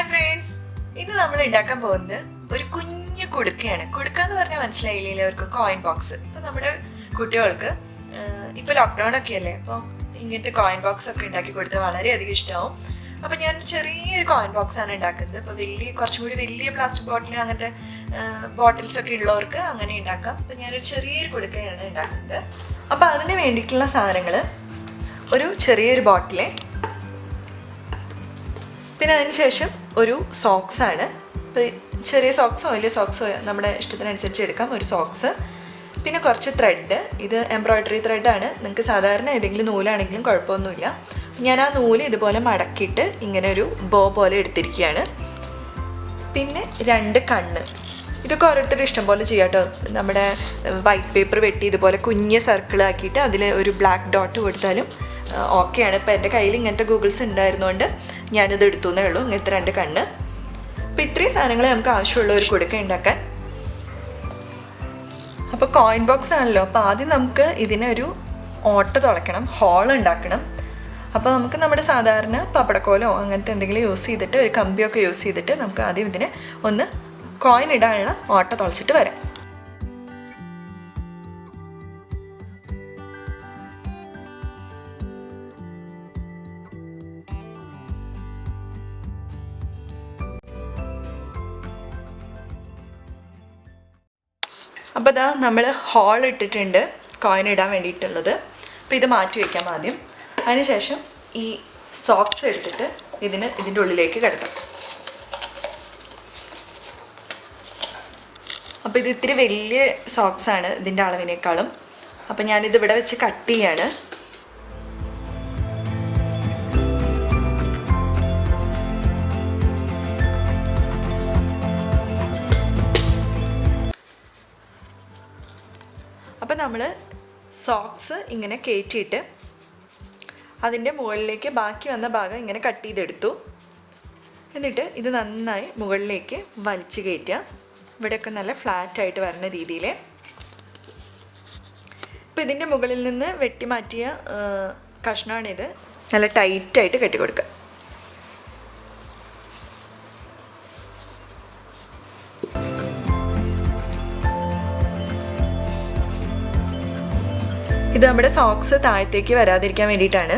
Hi friends, ഇന്ന് നമ്മൾ ഉണ്ടാക്കാൻ പോകുന്നത് ഒരു കുഞ്ഞു കുടുക്കയാണ്. കുടുക്ക എന്ന് പറഞ്ഞാൽ മനസ്സിലായില്ലേ അവർക്ക്? Coin box. ഇപ്പം നമ്മുടെ കുട്ടികൾക്ക് ഇപ്പോൾ ലോക്ക്ഡൗൺ ഒക്കെ അല്ലേ, അപ്പോൾ ഇങ്ങനത്തെ കോയിൻ ബോക്സ് ഒക്കെ ഉണ്ടാക്കി കൊടുത്താൽ വളരെയധികം ഇഷ്ടമാവും. അപ്പോൾ ഞാൻ ചെറിയൊരു കോയിൻ ബോക്സ് ആണ് ഉണ്ടാക്കുന്നത്. അപ്പോൾ കുറച്ചും കൂടി വലിയ പ്ലാസ്റ്റിക് ബോട്ടിൽ അങ്ങനത്തെ ബോട്ടിൽസ് ഒക്കെ ഉള്ളവർക്ക് അങ്ങനെ ഉണ്ടാക്കാം. അപ്പോൾ ഞാനൊരു ചെറിയൊരു കുടുക്കയാണ് ഉണ്ടാക്കുന്നത്. അപ്പോൾ അതിന് വേണ്ടിയിട്ടുള്ള സാധനങ്ങൾ ഒരു ചെറിയൊരു ബോട്ടിലെ, പിന്നെ അതിന് ശേഷം ഒരു സോക്സാണ്. ചെറിയ സോക്സോ വലിയ സോക്സോ നമ്മുടെ ഇഷ്ടത്തിനനുസരിച്ച് എടുക്കാം. ഒരു സോക്സ്, പിന്നെ കുറച്ച് ത്രെഡ്. ഇത് എംബ്രോയ്ഡറി ത്രെഡാണ്. നിങ്ങൾക്ക് സാധാരണ ഏതെങ്കിലും നൂലാണെങ്കിലും കുഴപ്പമൊന്നുമില്ല. ഞാൻ ആ നൂല് ഇതുപോലെ മടക്കിയിട്ട് ഇങ്ങനെ ഒരു ബോ പോലെ എടുത്തിരിക്കുകയാണ്. പിന്നെ 2 കണ്ണ്. ഇതൊക്കെ ഓരോരുത്തരുടെ ഇഷ്ടം പോലെ ചെയ്യാം കേട്ടോ. നമ്മുടെ വൈറ്റ് പേപ്പർ വെട്ടി ഇതുപോലെ കുഞ്ഞ് സർക്കിളാക്കിയിട്ട് അതിൽ ഒരു ബ്ലാക്ക് ഡോട്ട് കൊടുത്താലും ഓക്കെയാണ്. ഇപ്പോൾ എൻ്റെ കയ്യിൽ ഇങ്ങനത്തെ ഗൂഗിൾസ് ഉണ്ടായിരുന്നുകൊണ്ട് ഞാനിത് എടുത്തു എന്നേ ഉള്ളൂ. ഇങ്ങനത്തെ 2 കണ്ണ്. അപ്പോൾ ഇത്രയും സാധനങ്ങൾ നമുക്ക് ആവശ്യമുള്ള ഒരു കുടുക്ക ഉണ്ടാക്കാൻ. അപ്പോൾ കോയിൻ ബോക്സ് ആണല്ലോ, അപ്പോൾ ആദ്യം നമുക്ക് ഇതിനൊരു ഓട്ട തുളയ്ക്കണം, ഹോൾ ഉണ്ടാക്കണം. അപ്പോൾ നമുക്ക് നമ്മുടെ സാധാരണ പപ്പടക്കോലോ അങ്ങനത്തെ എന്തെങ്കിലും യൂസ് ചെയ്തിട്ട്, ഒരു കമ്പിയൊക്കെ യൂസ് ചെയ്തിട്ട് നമുക്ക് ആദ്യം ഇതിനെ ഒന്ന് കോയിൻ ഇടാനുള്ള ഓട്ട തുളച്ചിട്ട് വരാം. അപ്പോൾ ഇതാ നമ്മൾ ഹോൾ ഇട്ടിട്ടുണ്ട് കോയിൻ ഇടാൻ വേണ്ടിയിട്ടുള്ളത്. അപ്പോൾ ഇത് മാറ്റി വയ്ക്കാം ആദ്യം. അതിനുശേഷം ഈ സോക്സ് എടുത്തിട്ട് ഇതിൻ്റെ ഉള്ളിലേക്ക് കിടക്കാം. അപ്പോൾ ഇത് ഇത്തിരി വലിയ സോക്സാണ് ഇതിൻ്റെ അളവിനേക്കാളും. അപ്പോൾ ഞാനിത് ഇവിടെ വെച്ച് കട്ട് ചെയ്യാണ്. അപ്പോൾ നമ്മൾ സോക്സ് ഇങ്ങനെ കയറ്റിയിട്ട് അതിൻ്റെ മുകളിലേക്ക് ബാക്കി വന്ന ഭാഗം ഇങ്ങനെ കട്ട് ചെയ്തെടുത്തു. എന്നിട്ട് ഇത് നന്നായി മുകളിലേക്ക് വലിച്ചു കയറ്റുക. ഇവിടെയൊക്കെ നല്ല ഫ്ലാറ്റായിട്ട് വരുന്ന രീതിയിൽ. ഇപ്പോൾ ഇതിൻ്റെ മുകളിൽ നിന്ന് വെട്ടി മാറ്റിയ കഷ്ണമാണിത്. നല്ല ടൈറ്റായിട്ട് കെട്ടിക്കൊടുക്കുക. ഇത് നമ്മുടെ സോക്സ് താഴത്തേക്ക് വരാതിരിക്കാൻ വേണ്ടിയിട്ടാണ്.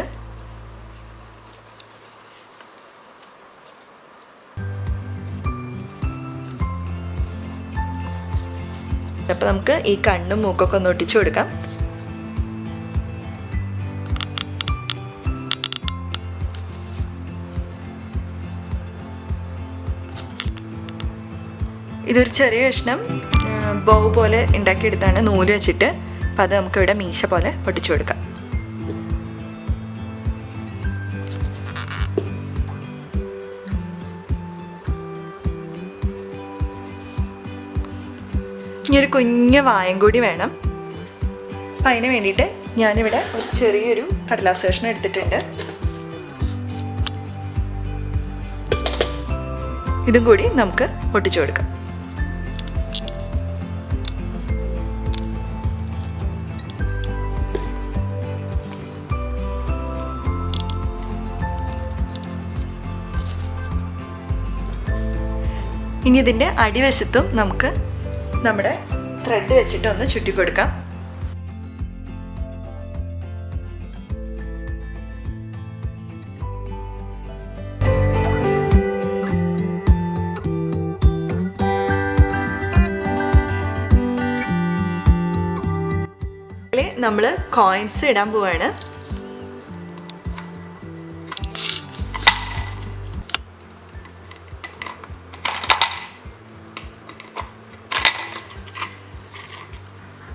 അപ്പോൾ നമുക്ക് ഈ കണ്ണും മൂക്കൊക്കെ ഒന്ന് ഒട്ടിച്ചു കൊടുക്കാം. ഇതൊരു ചെറിയ കഷ്ണം ബോ പോലെ ഉണ്ടാക്കിയെടുത്താണ് നൂല് വെച്ചിട്ട്. അപ്പോൾ അത് നമുക്കിവിടെ മീശ പോലെ ഒട്ടിച്ചു കൊടുക്കാം. ഇനി ഒരു കുഞ്ഞ വായം കൂടി വേണം. അപ്പം അതിന് വേണ്ടിയിട്ട് ഞാനിവിടെ ഒരു ചെറിയൊരു കടലാസ് കഷ്ണം എടുത്തിട്ടുണ്ട്. ഇതും കൂടി നമുക്ക് ഒട്ടിച്ചു കൊടുക്കാം. ഇനി ഇതിൻ്റെ അടിവശത്തും നമുക്ക് നമ്മുടെ ത്രെഡ് വെച്ചിട്ട് ഒന്ന് ചുറ്റിക്കൊടുക്കാം. നമ്മൾ കോയിൻസ് ഇടാൻ പോവാണ്.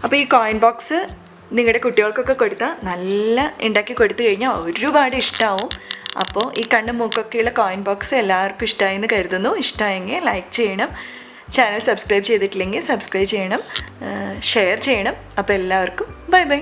അപ്പോൾ ഈ കോയിൻ ബോക്സ് നിങ്ങളുടെ കുട്ടികൾക്കൊക്കെ കൊടുത്താൽ നല്ല ഉണ്ടാക്കി കൊടുത്തു കഴിഞ്ഞാൽ ഒരുപാട് ഇഷ്ടമാവും. അപ്പോൾ ഈ കണ്ണും മൂക്കൊക്കെയുള്ള കോയിൻ ബോക്സ് എല്ലാവർക്കും ഇഷ്ടമായെന്ന് കരുതുന്നു. ഇഷ്ടമായെങ്കിൽ ലൈക്ക് ചെയ്യണം, ചാനൽ സബ്സ്ക്രൈബ് ചെയ്തിട്ടില്ലെങ്കിൽ സബ്സ്ക്രൈബ് ചെയ്യണം, ഷെയർ ചെയ്യണം. അപ്പോൾ എല്ലാവർക്കും ബൈ ബൈ.